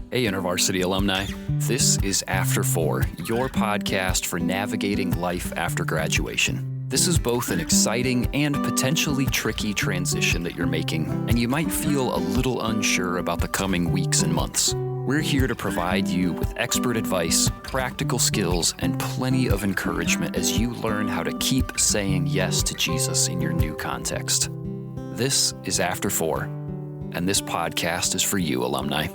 Hey, InterVarsity alumni. This is After 4, your podcast for navigating life after graduation. This is both an exciting and potentially tricky transition that you're making, and you might feel a little unsure about the coming weeks and months. We're here to provide you with expert advice, practical skills, and plenty of encouragement as you learn how to keep saying yes to Jesus in your new context. This is After 4, and this podcast is for you, alumni.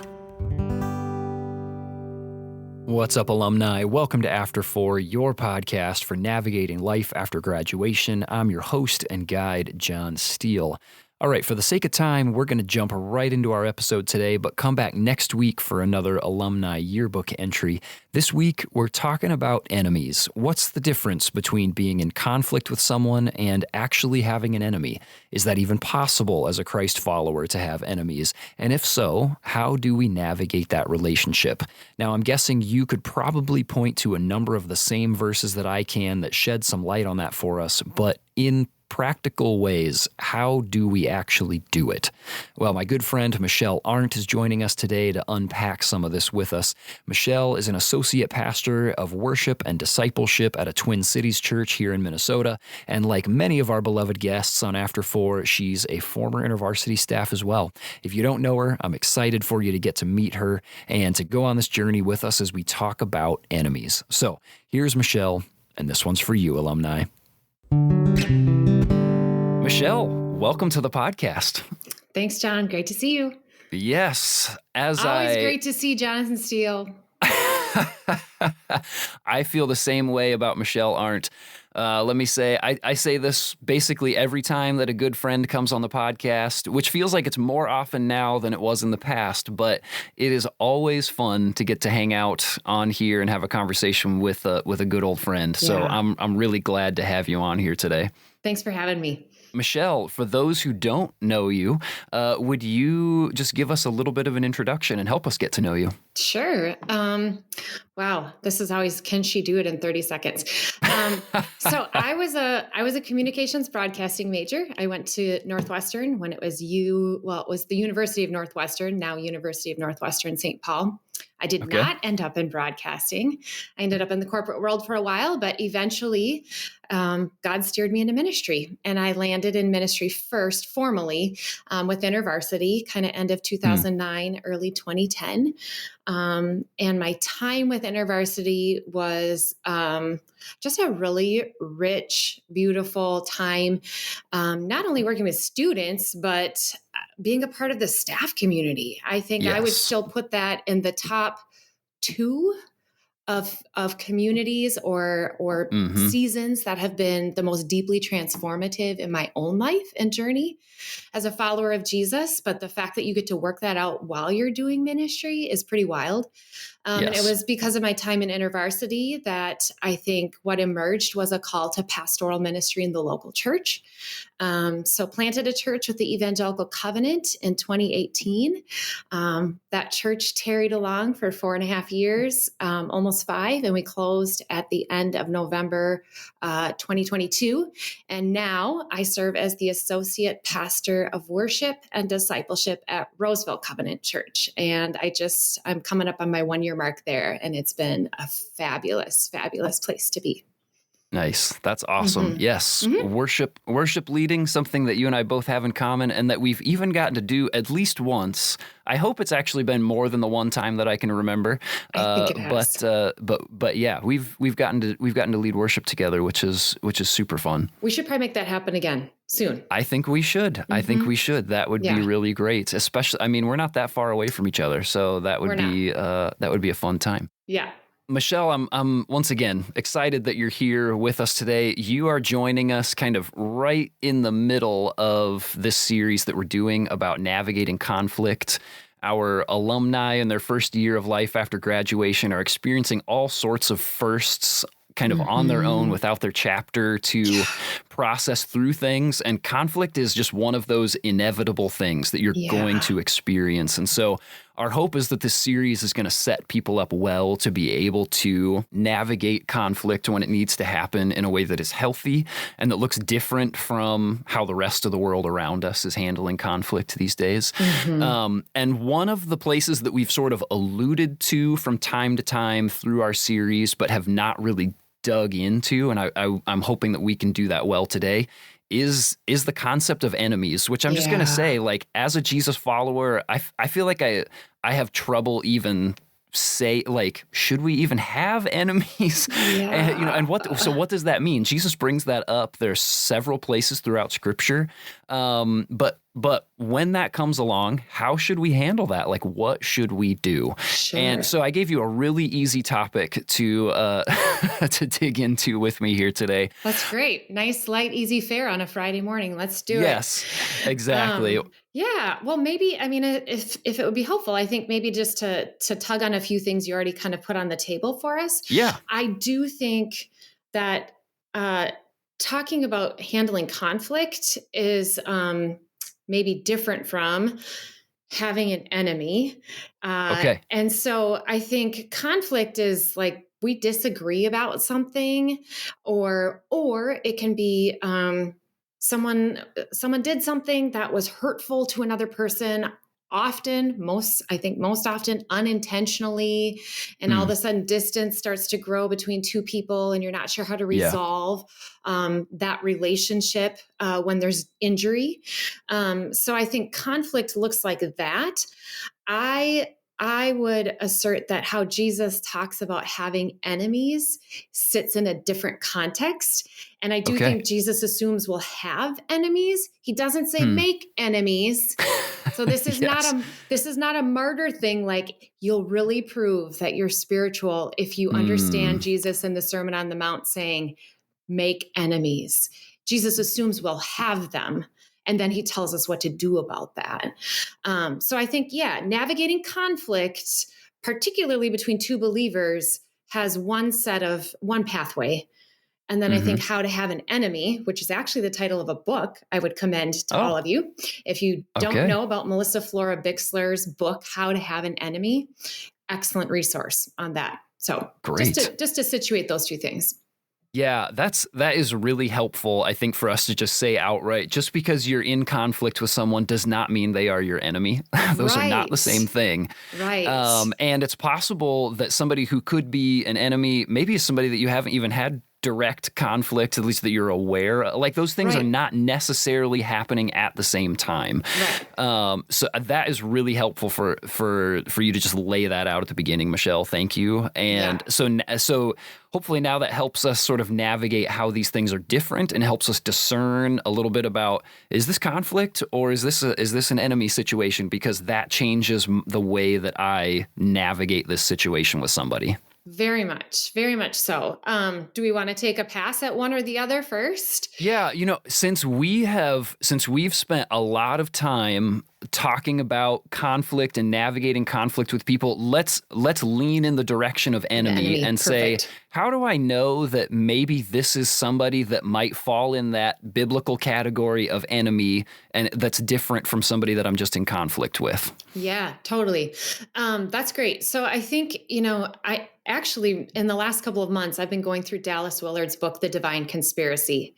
What's up, alumni? Welcome to After 4, your podcast for navigating life after graduation. I'm your host and guide, John Steele. All right, for the sake of time, we're going to jump right into our episode today, but come back next week for another alumni yearbook entry. This week, we're talking about enemies. What's the difference between being in conflict with someone and actually having an enemy? Is that even possible as a Christ follower to have enemies? And if so, how do we navigate that relationship? Now, I'm guessing you could probably point to a number of the same verses that I can that shed some light on that for us, but in practical ways, how do we actually do it? Well, my good friend Michele Arndt is joining us today to unpack some of this with us. Michele is an associate pastor of worship and discipleship at a Twin Cities church here in Minnesota, and like many of our beloved guests on After 4, she's a former InterVarsity staff as well. If you don't know her, I'm excited for you to get to meet her and to go on this journey with us as we talk about enemies. So here's Michele, and this one's for you, alumni. Michele, welcome to the podcast. Thanks, John. Great to see you. Yes. Always great to see Jonathan Steele. I feel the same way about Michele Arndt. Let me say, I say this basically every time that a good friend comes on the podcast, which feels like it's more often now than it was in the past, but it is always fun to get to hang out on here and have a conversation with a good old friend. Yeah. So I'm really glad to have you on here today. Thanks for having me. Michele, for those who don't know you, would you just give us a little bit of an introduction and help us get to know you? Sure. Wow, this is always, can she do it in 30 seconds? So I was a communications broadcasting major. I went to Northwestern when it was the University of Northwestern, now University of Northwestern St. Paul. I did not end up in broadcasting. I ended up in the corporate world for a while, but eventually God steered me into ministry. And I landed in ministry first formally with InterVarsity, kind of end of 2009, early 2010. And my time with InterVarsity was just a really rich, beautiful time, not only working with students, but being a part of the staff community. I think I would still put that in the top 2 of communities or seasons that have been the most deeply transformative in my own life and journey as a follower of Jesus. But the fact that you get to work that out while you're doing ministry is pretty wild. And it was because of my time in InterVarsity that I think what emerged was a call to pastoral ministry in the local church. So planted a church with the Evangelical Covenant in 2018. That church tarried along for 4.5 years, almost 5, and we closed at the end of November 2022. And now I serve as the associate pastor of worship and discipleship at Roseville Covenant Church. And I'm coming up on my 1-year mark there, and it's been a fabulous, fabulous place to be. Nice. That's awesome. Mm-hmm. Yes. Mm-hmm. Worship leading, something that you and I both have in common and that we've even gotten to do at least once. I hope it's actually been more than the one time that I can remember. I think it has. But yeah, we've gotten to lead worship together, which is super fun. We should probably make that happen again soon. I think we should. Mm-hmm. I think we should. That would be really great. Especially, I mean, we're not that far away from each other, so that would be a fun time. Yeah. Michele, I'm once again excited that you're here with us today. You are joining us kind of right in the middle of this series that we're doing about navigating conflict. Our alumni in their first year of life after graduation are experiencing all sorts of firsts kind of on their own without their chapter to process through things. And conflict is just one of those inevitable things that you're going to experience. And so our hope is that this series is going to set people up well to be able to navigate conflict when it needs to happen in a way that is healthy and that looks different from how the rest of the world around us is handling conflict these days. And one of the places that we've sort of alluded to from time to time through our series, but have not really dug into, and I'm hoping that we can do that well today, is the concept of enemies, which I'm just going to say, like, as a Jesus follower, I feel like I have trouble even say, like, should we even have enemies? And, and what does that mean? Jesus brings that up. There's several places throughout Scripture. But when that comes along, how should we handle that? Like, what should we do? Sure. And so I gave you a really easy topic to to dig into with me here today. That's great. Nice, light, easy fare on a Friday morning. Let's do it. Yes, exactly. Yeah. Well, maybe, I mean, if it would be helpful, I think maybe just to tug on a few things you already kind of put on the table for us. Yeah. I do think that talking about handling conflict is maybe different from having an enemy. Okay. And so I think conflict is like we disagree about something, or it can be someone did something that was hurtful to another person. Most often unintentionally, and all of a sudden distance starts to grow between two people and you're not sure how to resolve that relationship when there's injury. So I think conflict looks like that. I would assert that how Jesus talks about having enemies sits in a different context. And I do think Jesus assumes we'll have enemies. He doesn't say make enemies. So this is not a martyr thing. Like, you'll really prove that you're spiritual if you understand Jesus in the Sermon on the Mount saying, make enemies. Jesus assumes we'll have them. And then he tells us what to do about that. So I think, navigating conflict, particularly between two believers, has one pathway. And then I think how to have an enemy, which is actually the title of a book I would commend to all of you. If you don't know about Melissa Flora Bixler's book, How to Have an Enemy, excellent resource on that. So great. Just to situate those two things. Yeah, that is really helpful, I think, for us to just say outright, just because you're in conflict with someone does not mean they are your enemy. Those are not the same thing. Right. And it's possible that somebody who could be an enemy maybe is somebody that you haven't even had direct conflict, at least that you're aware. Like, those things are not necessarily happening at the same time. Right. So that is really helpful for you to just lay that out at the beginning, Michelle. Thank you. And so hopefully now that helps us sort of navigate how these things are different and helps us discern a little bit about, is this conflict or is this an enemy situation? Because that changes the way that I navigate this situation with somebody. Very much so. Do we want to take a pass at one or the other first? Yeah, since we've spent a lot of time talking about conflict and navigating conflict with people, let's lean in the direction of enemy and say, how do I know that maybe this is somebody that might fall in that biblical category of enemy and that's different from somebody that I'm just in conflict with? Yeah, totally. That's great. So I think, I actually, in the last couple of months, I've been going through Dallas Willard's book, The Divine Conspiracy.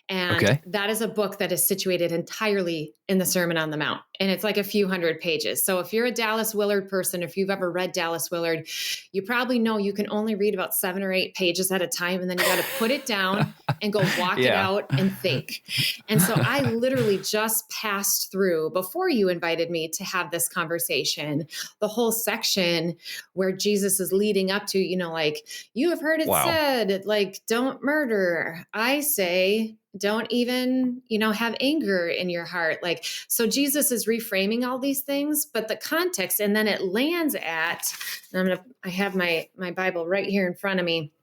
And that is a book that is situated entirely in the Sermon on the Mount. And it's like a few hundred pages. So if you're a Dallas Willard person, if you've ever read Dallas Willard, you probably know you can only read about 7 or 8 pages at a time. And then you got to put it down and go walk it out and think. And so I literally just passed through, before you invited me to have this conversation, the whole section where Jesus is leading up to, like, you have heard it said, like, don't murder. I say, don't even, have anger in your heart. Like, so Jesus is reframing all these things, but the context, and then it lands at, I have my Bible right here in front of me.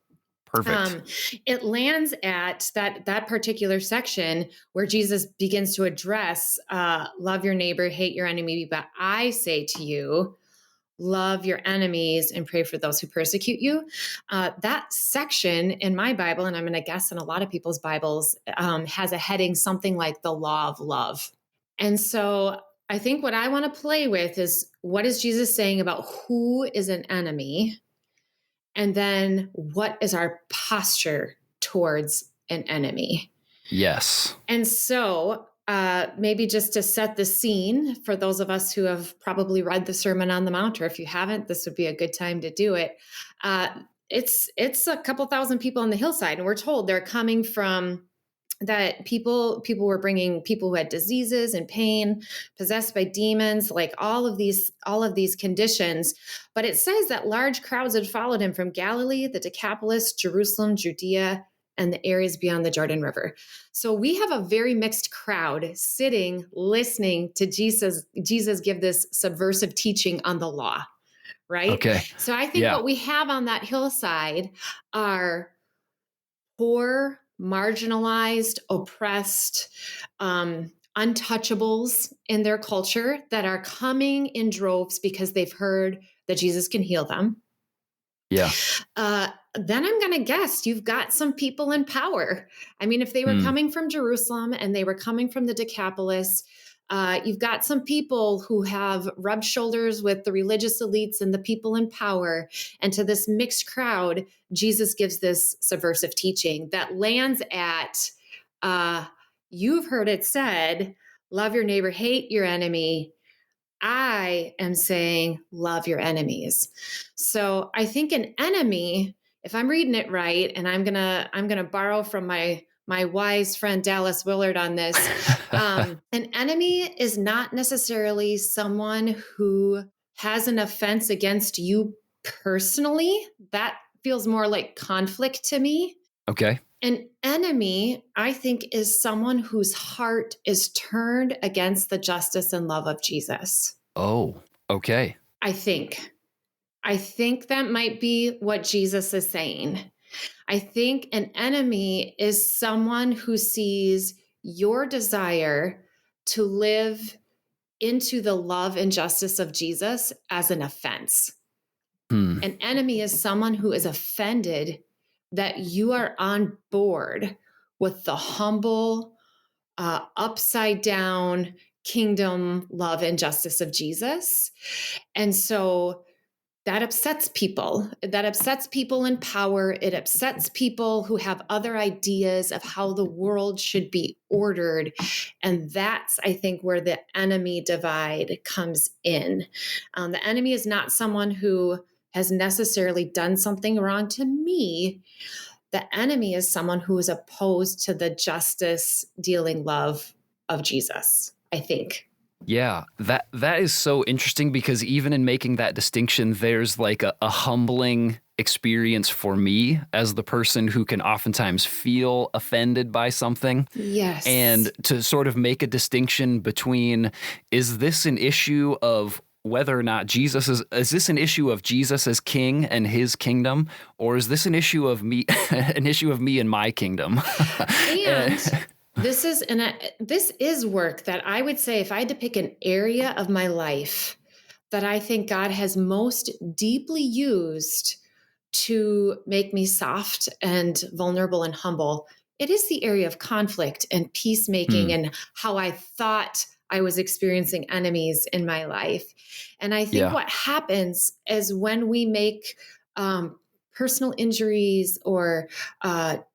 Perfect. It lands at that particular section where Jesus begins to address, love your neighbor, hate your enemy, but I say to you, love your enemies and pray for those who persecute you. That section in my Bible, and I'm going to guess in a lot of people's Bibles, has a heading something like the law of love. And so I think what I want to play with is, what is Jesus saying about who is an enemy? And then what is our posture towards an enemy? Yes. And so maybe just to set the scene for those of us who have probably read the Sermon on the Mount, or if you haven't, this would be a good time to do it. It's a couple thousand people on the hillside, and we're told they're coming from that people were bringing people who had diseases and pain, possessed by demons, like all of these conditions. But it says that large crowds had followed him from Galilee, the Decapolis, Jerusalem, Judea, and the areas beyond the Jordan River. So we have a very mixed crowd sitting, listening to Jesus give this subversive teaching on the law, right? Okay. So I think what we have on that hillside are poor, marginalized, oppressed, untouchables in their culture that are coming in droves because they've heard that Jesus can heal them. Yeah. Then I'm going to guess you've got some people in power. I mean, if they were coming from Jerusalem and they were coming from the Decapolis, you've got some people who have rubbed shoulders with the religious elites and the people in power. And to this mixed crowd, Jesus gives this subversive teaching that lands at, you've heard it said, love your neighbor, hate your enemy. I am saying, love your enemies. So I think an enemy, if I'm reading it right, and I'm gonna borrow from my wise friend Dallas Willard on this, an enemy is not necessarily someone who has an offense against you personally. That feels more like conflict to me. Okay. An enemy, I think, is someone whose heart is turned against the justice and love of Jesus. Oh, okay. I think that might be what Jesus is saying. I think an enemy is someone who sees your desire to live into the love and justice of Jesus as an offense. An enemy is someone who is offended that you are on board with the humble, upside down kingdom love and justice of Jesus. And so that upsets people. That upsets people in power. It upsets people who have other ideas of how the world should be ordered. And that's, I think, where the enemy divide comes in. The enemy is not someone who has necessarily done something wrong to me. The enemy is someone who is opposed to the justice dealing love of Jesus, I think. Yeah, that is so interesting, because even in making that distinction, there's like a humbling experience for me as the person who can oftentimes feel offended by something. Yes. And to sort of make a distinction between, is this an issue of whether or not Jesus is this an issue of Jesus as king and his kingdom, or is this an issue of me, an issue of me and my kingdom? And this is work that I would say, if I had to pick an area of my life that I think God has most deeply used to make me soft and vulnerable and humble, it is the area of conflict and peacemaking and how I thought I was experiencing enemies in my life. And I think what happens is when we make personal injuries or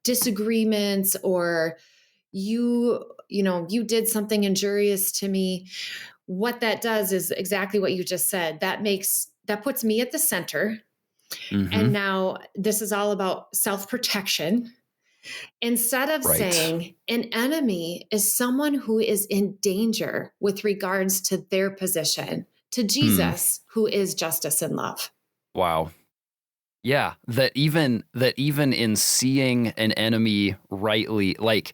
disagreements, or you did something injurious to me, what that does is exactly what you just said. That puts me at the center. And now this is all about self-protection. Instead of saying an enemy is someone who is in danger with regards to their position, to Jesus, who is justice and love. Wow. Yeah, that even in seeing an enemy rightly, like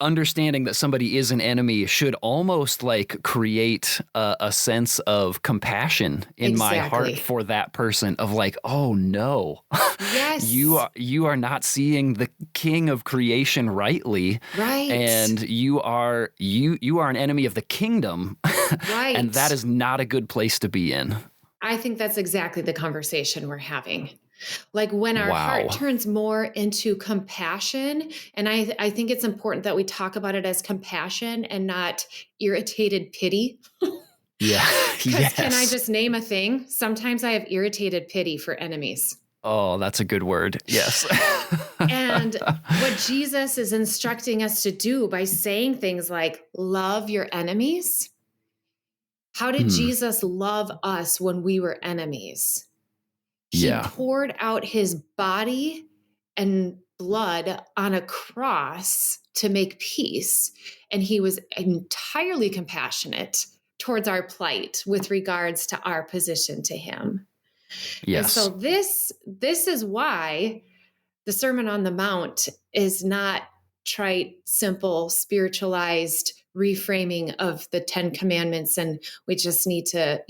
understanding that somebody is an enemy should almost like create a sense of compassion in my heart for that person, of like, oh no, yes, you are not seeing the king of creation rightly, right? And you are an enemy of the kingdom, right? And that is not a good place to be in. I think that's exactly the conversation we're having. Like when our heart Wow. turns more into compassion, and I think it's important that we talk about it as compassion and not irritated pity. Yeah. Because can I Yes. just name a thing? Sometimes I have irritated pity for enemies. Oh, that's a good word. Yes. And what Jesus is instructing us to do by saying things like, love your enemies. How did Hmm. Jesus love us when we were enemies? He Yeah. poured out his body and blood on a cross to make peace. And he was entirely compassionate towards our plight with regards to our position to him. And so Yes. this is why the Sermon on the Mount is not trite, simple, spiritualized reframing of the 10 commandments. And we just need to,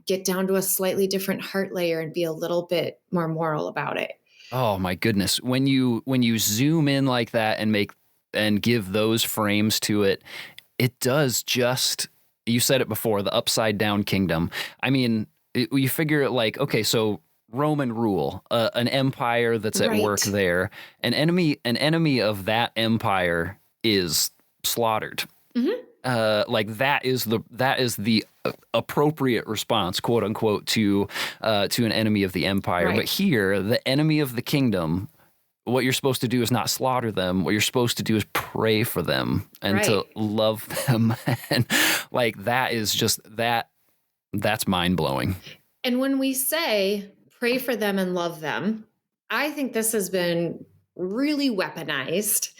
get down to a slightly different heart layer and be a little bit more moral about it. Oh my goodness. When you zoom in like that and give those frames to it, it does just, you said it before, the upside down kingdom. I mean, you figure it like, okay, so Roman rule, an empire that's at work Right. there, an enemy of that empire is slaughtered. Mm-hmm. Like that is the appropriate response, quote unquote, to an enemy of the empire. Right. But here, the enemy of the kingdom, what you're supposed to do is not slaughter them. What you're supposed to do is pray for them and to Right. love them. And like that is just that's mind blowing. And when we say pray for them and love them, I think this has been really weaponized.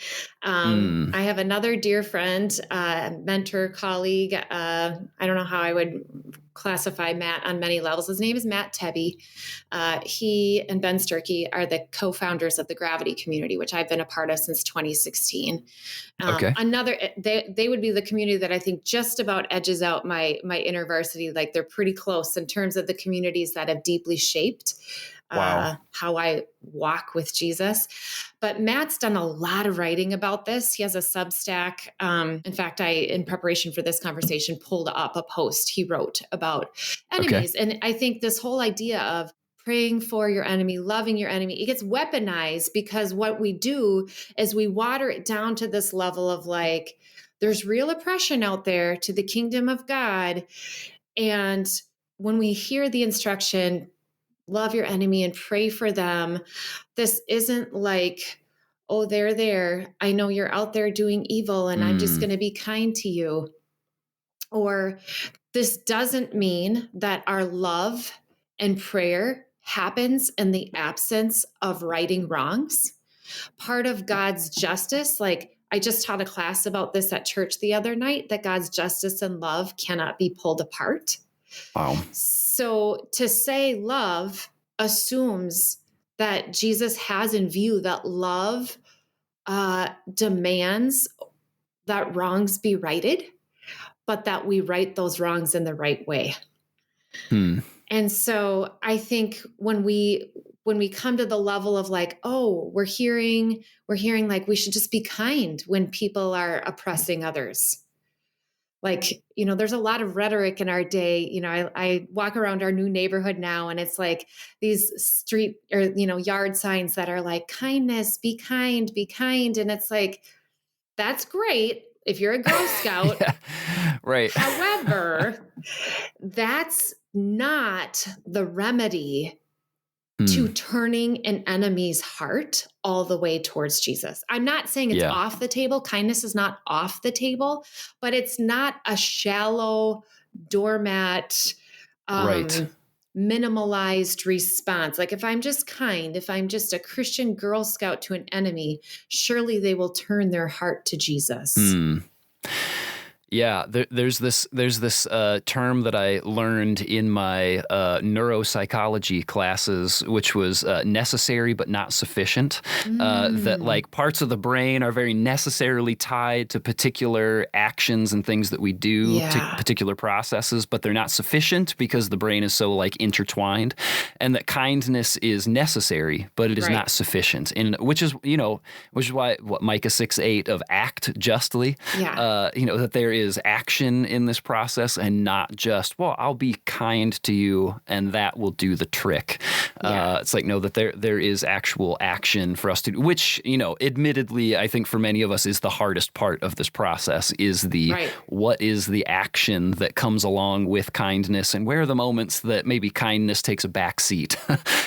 I have another dear friend, mentor, colleague. I don't know how I would classify Matt on many levels. His name is Matt Tebby. He and Ben Sturkey are the co-founders of the Gravity community, which I've been a part of since 2016. Okay. They would be the community that I think just about edges out my InterVarsity. Like they're pretty close in terms of the communities that have deeply shaped how I walk with Jesus. But Matt's done a lot of writing about this. He has a Substack. In fact, in preparation for this conversation, pulled up a post he wrote about enemies. And I think this whole idea of praying for your enemy, loving your enemy, it gets weaponized because what we do is we water it down to this level of like, there's real oppression out there to the kingdom of God. And when we hear the instruction, love your enemy and pray for them, this isn't like, oh, they're there. I know you're out there doing evil and I'm just going to be kind to you. Or this doesn't mean that our love and prayer happens in the absence of righting wrongs. Part of God's justice, like I just taught a class about this at church the other night, that God's justice and love cannot be pulled apart. Wow. So to say love assumes that Jesus has in view that love demands that wrongs be righted, but that we right those wrongs in the right way. And so I think when we come to the level of like, oh, we're hearing like we should just be kind when people are oppressing others. Like, there's a lot of rhetoric in our day. I walk around our new neighborhood now and it's like these street or, yard signs that are like kindness, be kind, be kind. And it's like, that's great if you're a Girl Scout. Yeah, right. However, that's not the remedy to turning an enemy's heart all the way towards Jesus. I'm not saying it's off the table. Kindness is not off the table, but it's not a shallow doormat, minimalized response. Like if I'm just kind, if I'm just a Christian Girl Scout to an enemy, surely they will turn their heart to Jesus. Yeah, there's this term that I learned in my neuropsychology classes, which was necessary but not sufficient. That like parts of the brain are very necessarily tied to particular actions and things that we do, to particular processes, but they're not sufficient because the brain is so like intertwined. And that kindness is necessary, but it is not sufficient. And which is why what Micah 6:8 of act justly, that there is action in this process and not just, well, I'll be kind to you and that will do the trick. It's like, no, that there is actual action for us to do, which, admittedly, I think for many of us is the hardest part of this process is what is the action that comes along with kindness, and where are the moments that maybe kindness takes a backseat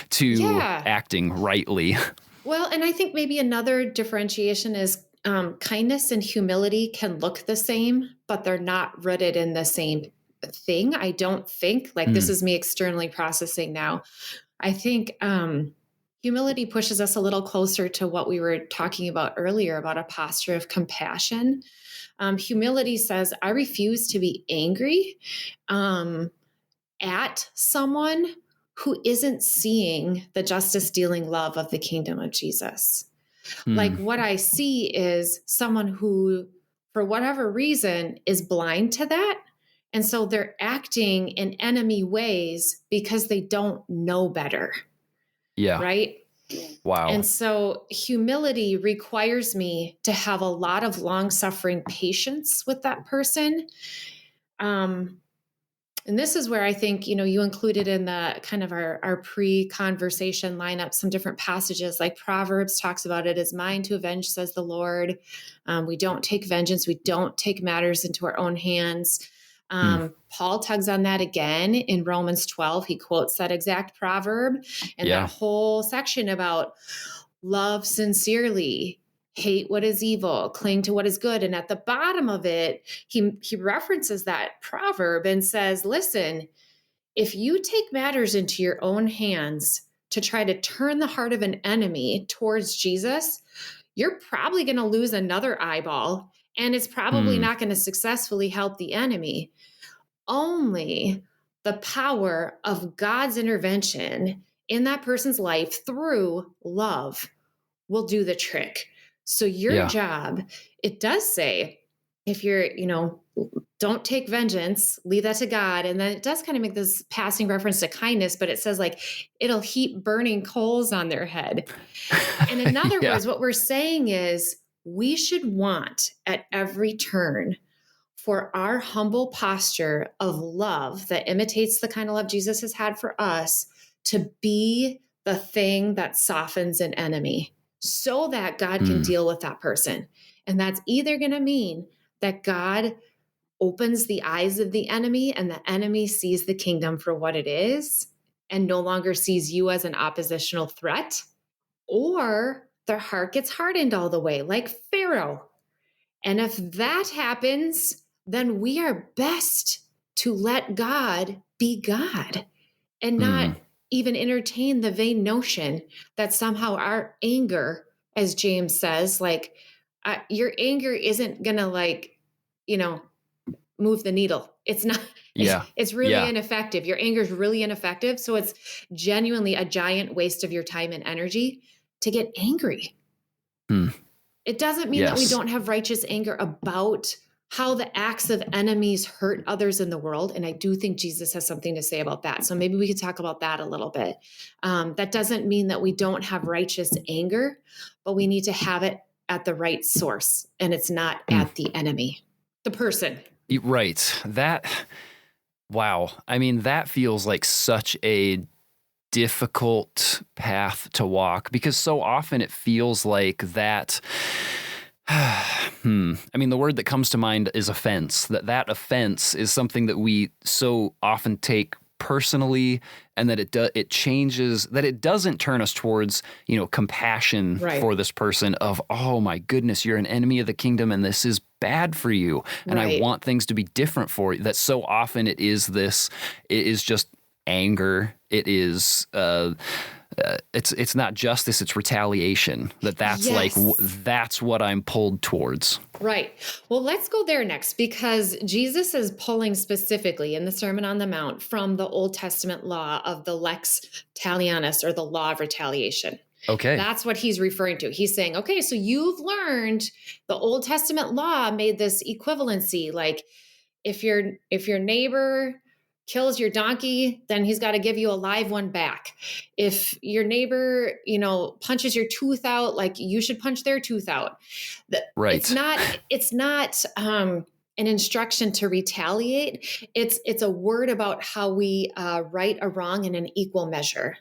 to acting rightly. Well, and I think maybe another differentiation is kindness and humility can look the same, but they're not rooted in the same thing. I don't think, this is me externally processing now. I think humility pushes us a little closer to what we were talking about earlier about a posture of compassion. Humility says, I refuse to be angry at someone who isn't seeing the justice dealing love of the kingdom of Jesus. Like what I see is someone who, for whatever reason, is blind to that. And so they're acting in enemy ways because they don't know better. Yeah. Right? Wow. And so humility requires me to have a lot of long-suffering patience with that person. And this is where I think, you included in the kind of our pre-conversation lineup, some different passages like Proverbs talks about it as mine to avenge, says the Lord. We don't take vengeance. We don't take matters into our own hands. Paul tugs on that again in Romans 12. He quotes that exact proverb and that whole section about love sincerely, hate what is evil, cling to what is good. And at the bottom of it, he references that proverb and says, listen, if you take matters into your own hands to try to turn the heart of an enemy towards Jesus, you're probably going to lose another eyeball, and it's probably not going to successfully help the enemy. Only the power of God's intervention in that person's life through love will do the trick. So your job, it does say, if you're, don't take vengeance, leave that to God. And then it does kind of make this passing reference to kindness, but it says it'll heap burning coals on their head. And in other words, what we're saying is we should want at every turn for our humble posture of love that imitates the kind of love Jesus has had for us to be the thing that softens an enemy, so that God can deal with that person. And that's either going to mean that God opens the eyes of the enemy and the enemy sees the kingdom for what it is and no longer sees you as an oppositional threat, or their heart gets hardened all the way, like Pharaoh. And if that happens, then we are best to let God be God and not even entertain the vain notion that somehow our anger, as James says, your anger isn't going to move the needle. It's not, it's really ineffective. Your anger is really ineffective. So it's genuinely a giant waste of your time and energy to get angry. It doesn't mean that we don't have righteous anger about how the acts of enemies hurt others in the world. And I do think Jesus has something to say about that. So maybe we could talk about that a little bit. That doesn't mean that we don't have righteous anger, but we need to have it at the right source. And it's not at the enemy, the person. Right. Wow. I mean, that feels like such a difficult path to walk, because so often it feels like that. I mean, the word that comes to mind is offense. That offense is something that we so often take personally, and that it changes, that it doesn't turn us towards, compassion for this person of, oh my goodness, you're an enemy of the kingdom and this is bad for you. And I want things to be different for you. That so often it is just anger. It is, it's not justice, it's retaliation. That's what I'm pulled towards. Right. Well, let's go there next, because Jesus is pulling specifically in the Sermon on the Mount from the Old Testament law of the lex talionis, or the law of retaliation. Okay. That's what he's referring to. He's saying, okay, so you've learned the Old Testament law made this equivalency. Like if your neighbor kills your donkey, then he's got to give you a live one back. If your neighbor, punches your tooth out, like you should punch their tooth out. Right. It's not an instruction to retaliate. It's a word about how we right a wrong in an equal measure,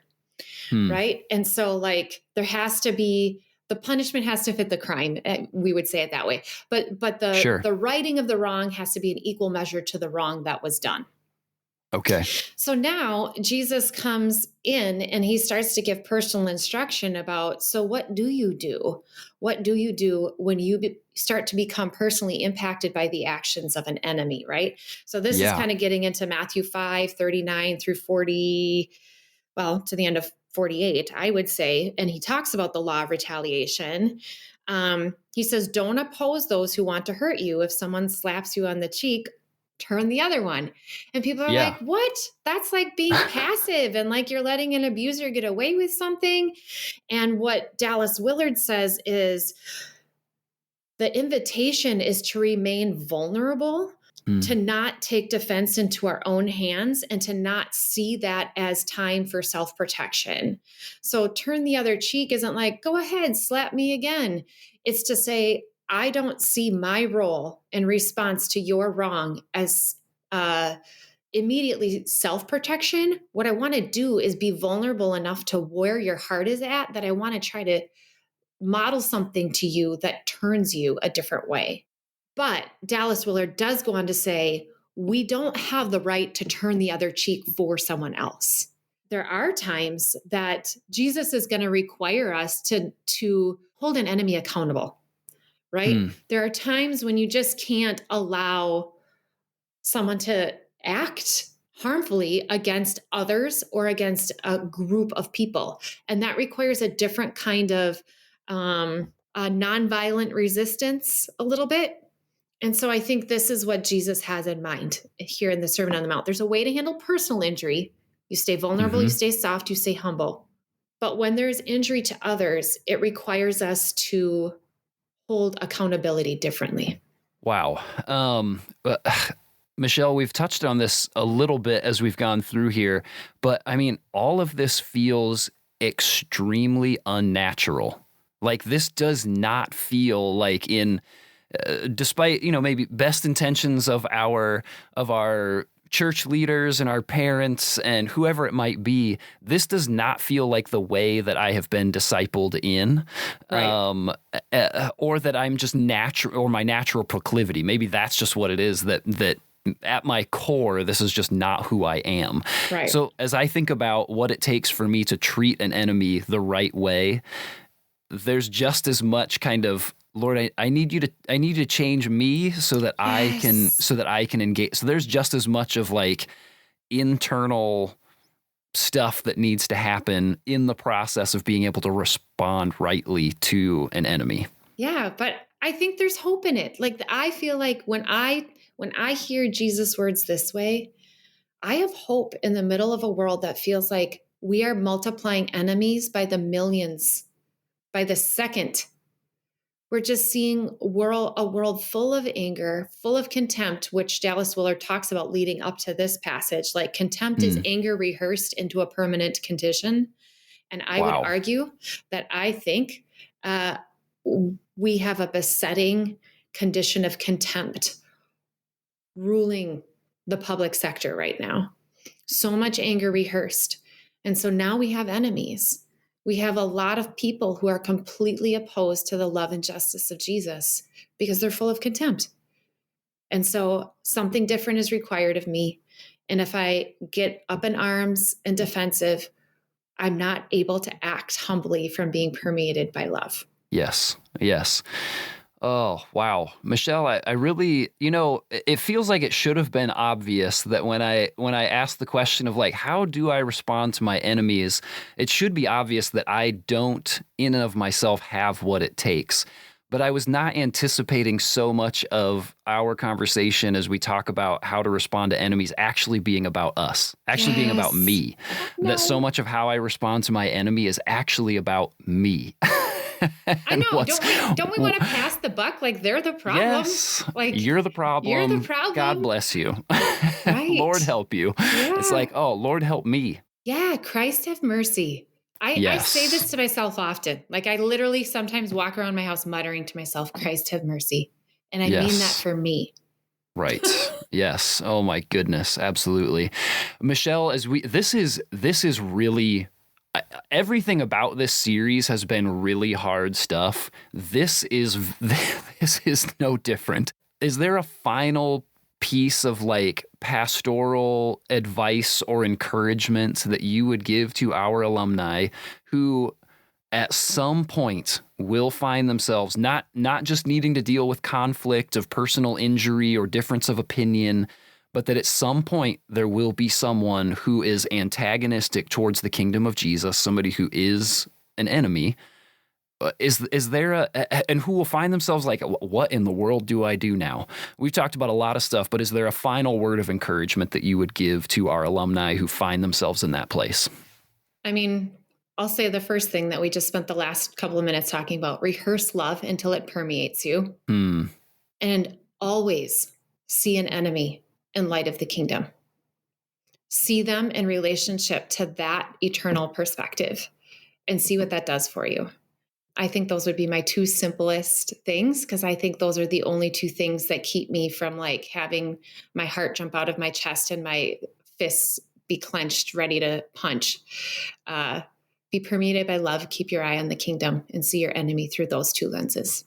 right? And so like there has to be, the punishment has to fit the crime. We would say it that way. But Sure. the righting of the wrong has to be an equal measure to the wrong that was done. Okay. So now Jesus comes in and he starts to give personal instruction about, so what do you do? What do you do when you start to become personally impacted by the actions of an enemy, right? So this is kind of getting into Matthew 5:39 through 40, well, to the end of 48, I would say. And he talks about the law of retaliation. He says, don't oppose those who want to hurt you. If someone slaps you on the cheek, turn the other one. And people are like, what? That's like being passive and like you're letting an abuser get away with something. And what Dallas Willard says is the invitation is to remain vulnerable, to not take defense into our own hands, and to not see that as time for self-protection. So turn the other cheek isn't like, go ahead, slap me again. It's to say, I don't see my role in response to your wrong as immediately self-protection. What I want to do is be vulnerable enough to where your heart is at, that I want to try to model something to you that turns you a different way. But Dallas Willard does go on to say, we don't have the right to turn the other cheek for someone else. There are times that Jesus is going to require us to hold an enemy accountable, right? There are times when you just can't allow someone to act harmfully against others or against a group of people. And that requires a different kind of nonviolent resistance a little bit. And so I think this is what Jesus has in mind here in the Sermon on the Mount. There's a way to handle personal injury. You stay vulnerable, you stay soft, you stay humble. But when there's injury to others, it requires us to hold accountability differently. Wow. Michele, we've touched on this a little bit as we've gone through here, but I mean, all of this feels extremely unnatural. Like this does not feel like despite, maybe best intentions of our church leaders and our parents and whoever it might be, this does not feel like the way that I have been discipled in, right. Or that I'm just natural, or my natural proclivity. Maybe that's just what it is, that at my core, this is just not who I am. Right. So as I think about what it takes for me to treat an enemy the right way, there's just as much kind of, Lord, I need you to change me so that I can engage. So there's just as much of like internal stuff that needs to happen in the process of being able to respond rightly to an enemy. Yeah, but I think there's hope in it. Like I feel like when I hear Jesus' words this way, I have hope in the middle of a world that feels like we are multiplying enemies by the millions, by the second. We're just seeing a world full of anger, full of contempt, which Dallas Willard talks about leading up to this passage. Like contempt is anger rehearsed into a permanent condition. And I would argue that I think we have a besetting condition of contempt ruling the public sector right now. So much anger rehearsed. And so now we have enemies. We have a lot of people who are completely opposed to the love and justice of Jesus because they're full of contempt. And so something different is required of me. And if I get up in arms and defensive, I'm not able to act humbly from being permeated by love. Yes. Oh, wow. Michele, I really, it feels like it should have been obvious that when I asked the question of like, how do I respond to my enemies? It should be obvious that I don't in and of myself have what it takes. But I was not anticipating so much of our conversation as we talk about how to respond to enemies actually being about us, actually being about me. No. That so much of how I respond to my enemy is actually about me. I know. Don't we want to pass the buck? Like they're the problem. Yes. Like you're the problem. You're the problem. God bless you. Right. Lord help you. Yeah. It's like, oh, Lord help me. Yeah. Christ have mercy. I say this to myself often. Like I literally sometimes walk around my house muttering to myself, Christ have mercy. And I mean that for me. Right. Yes. Oh my goodness. Absolutely. Michele, this is really, everything about this series has been really hard stuff. This is no different. Is there a final piece of like pastoral advice or encouragement that you would give to our alumni who at some point will find themselves not just needing to deal with conflict of personal injury or difference of opinion, but that at some point there will be someone who is antagonistic towards the kingdom of Jesus, somebody who is an enemy? Is there and who will find themselves like, what in the world do I do now? We've talked about a lot of stuff, but is there a final word of encouragement that you would give to our alumni who find themselves in that place? I mean, I'll say the first thing that we just spent the last couple of minutes talking about: rehearse love until it permeates you. And always see an enemy in light of the kingdom. See them in relationship to that eternal perspective and see what that does for you. I think those would be my two simplest things, because I think those are the only two things that keep me from like having my heart jump out of my chest and my fists be clenched, ready to punch. Be permeated by love, keep your eye on the kingdom, and see your enemy through those two lenses.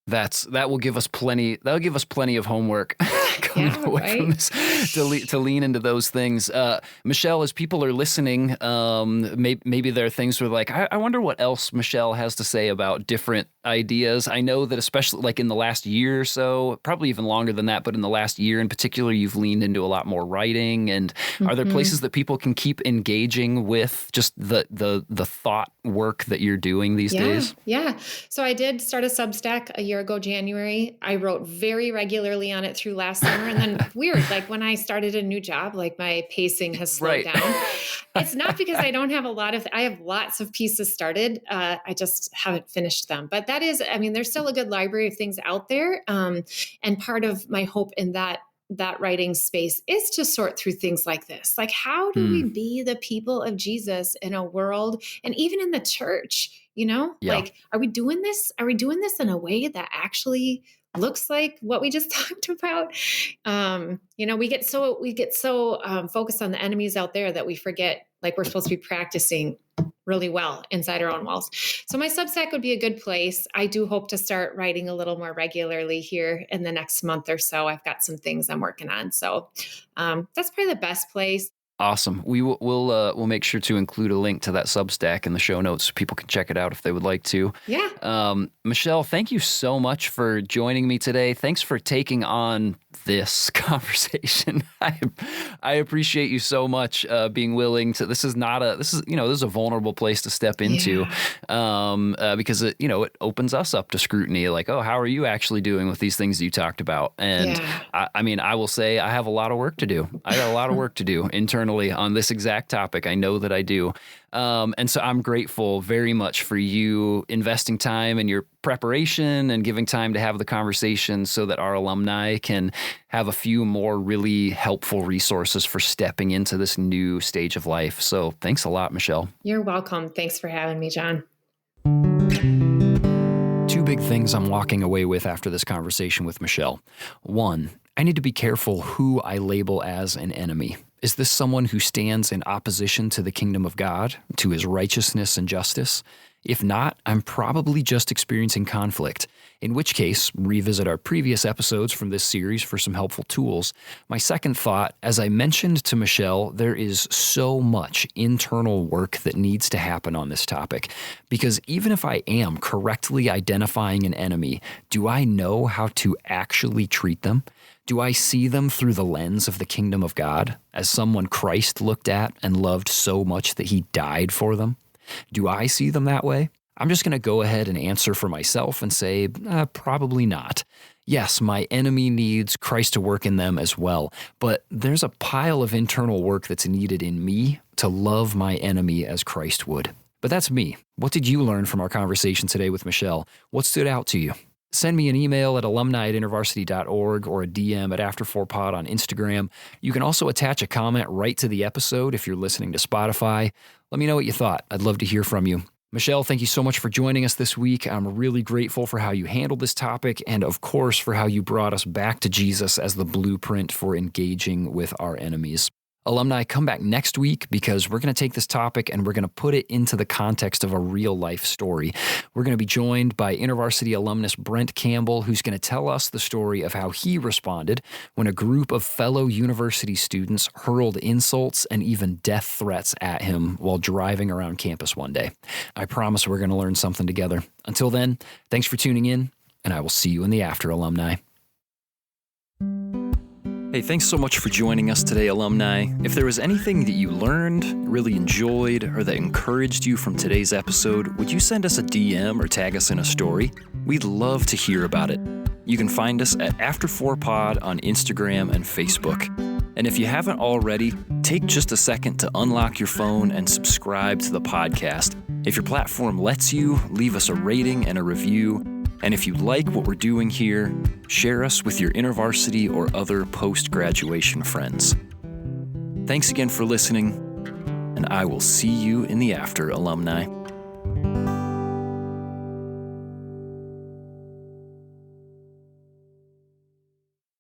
That will give us plenty. That'll give us plenty of homework coming away from this to lean into those things. Michele, as people are listening, maybe there are things where like, I wonder what else Michele has to say about different ideas. I know that especially like in the last year or so, probably even longer than that, but in the last year in particular, you've leaned into a lot more writing. And are there places that people can keep engaging with just the thought work that you're doing these days? Yeah. So I did start a Substack a year ago, January. I wrote very regularly on it through last summer. And then weird, like when I started a new job, like my pacing has slowed down. It's not because I don't have I have lots of pieces started. I just haven't finished them. But that is, I mean, there's still a good library of things out there. And part of my hope in that writing space is to sort through things like this. Like, how do we be the people of Jesus in a world and even in the church, like, are we doing this? Are we doing this in a way that actually looks like what we just talked about? We get so focused on the enemies out there that we forget, like, we're supposed to be practicing really well inside our own walls. So my Substack would be a good place. I do hope to start writing a little more regularly here in the next month or so. I've got some things I'm working on. So that's probably the best place. Awesome. We'll make sure to include a link to that Substack in the show notes so people can check it out if they would like to. Yeah. Michele, thank you so much for joining me today. Thanks for taking on this conversation. I appreciate you so much being willing to. This is a vulnerable place to step into because it opens us up to scrutiny. Like, oh, how are you actually doing with these things you talked about? And I will say I have a lot of work to do. I got a lot of work to do internally on this exact topic. I know that I do. And so I'm grateful very much for you investing time in your preparation and giving time to have the conversation so that our alumni can have a few more really helpful resources for stepping into this new stage of life. So thanks a lot, Michele. You're welcome. Thanks for having me, John. Two big things I'm walking away with after this conversation with Michele. One, I need to be careful who I label as an enemy. Is this someone who stands in opposition to the kingdom of God, to his righteousness and justice? If not, I'm probably just experiencing conflict, in which case, revisit our previous episodes from this series for some helpful tools. My second thought, as I mentioned to Michele, there is so much internal work that needs to happen on this topic, because even if I am correctly identifying an enemy, do I know how to actually treat them? Do I see them through the lens of the kingdom of God, as someone Christ looked at and loved so much that he died for them? Do I see them that way? I'm just going to go ahead and answer for myself and say, probably not. Yes, my enemy needs Christ to work in them as well, but there's a pile of internal work that's needed in me to love my enemy as Christ would. But that's me. What did you learn from our conversation today with Michele? What stood out to you? Send me an email at alumni@intervarsity.org or a DM at After4Pod on Instagram. You can also attach a comment right to the episode if you're listening to Spotify. Let me know what you thought. I'd love to hear from you. Michele, thank you so much for joining us this week. I'm really grateful for how you handled this topic and, of course, for how you brought us back to Jesus as the blueprint for engaging with our enemies. Alumni, come back next week because we're going to take this topic and we're going to put it into the context of a real life story. We're going to be joined by InterVarsity alumnus Brent Campbell, who's going to tell us the story of how he responded when a group of fellow university students hurled insults and even death threats at him while driving around campus one day. I promise we're going to learn something together. Until then, thanks for tuning in, and I will see you in the after, alumni. Hey, thanks so much for joining us today, alumni. If there was anything that you learned, really enjoyed, or that encouraged you from today's episode, would you send us a DM or tag us in a story? We'd love to hear about it. You can find us at After4Pod on Instagram and Facebook. And if you haven't already, take just a second to unlock your phone and subscribe to the podcast. If your platform lets you, leave us a rating and a review. And if you like what we're doing here, share us with your InterVarsity or other post-graduation friends. Thanks again for listening, and I will see you in the after, alumni.